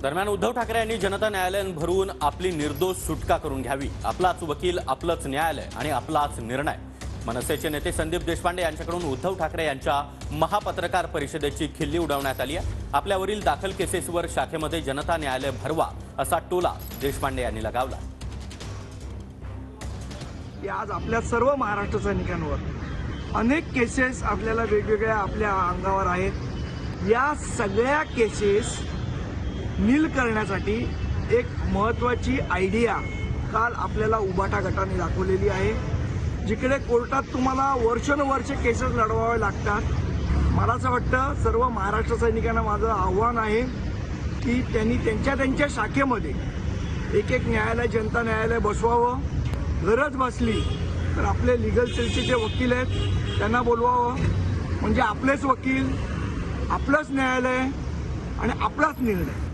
दरम्यान उद्धव ठाकरे यांनी जनता न्यायालय भरून आपली निर्दोष सुटका करून घ्यावी। आपलाच वकील, आपलंच न्यायालय आणि आपलाच निर्णय। मनसेचे नेते संदीप देशपांडे यांच्याकडून उद्धव ठाकरे यांच्या महापत्रकार परिषदेची खिल्ली उडवण्यात आली आहे। आपल्यावरील दाखल केसेसवर शाखेमध्ये जनता न्यायालय भरवा असा टोला देशपांडे यांनी लगावला। आज आपल्या सर्व महाराष्ट्र सैनिकांवर अनेक केसेस आपल्याला वेगवेगळ्या आपल्या अंगावर आहेत। या सगळ्या केसेस नील करण्यासाठी एक महत्त्वाची आयडिया काल आपल्याला उबाटा गटाने दाखवलेली आहे। जिकडे कोर्टात तुम्हाला वर्षानुवर्षे केसेस लढवावे लागतात, मला असं वाटतं सर्व महाराष्ट्र सैनिकांना माझं आव्हान आहे की त्यांनी त्यांच्या शाखेमध्ये एक न्यायालय, जनता न्यायालय बसवावं। गरज बसली तर आपले लिगल सेलचे जे वकील आहेत त्यांना बोलवावं, म्हणजे आपलेच वकील, आपलंच न्यायालय आणि आपलाच निर्णय।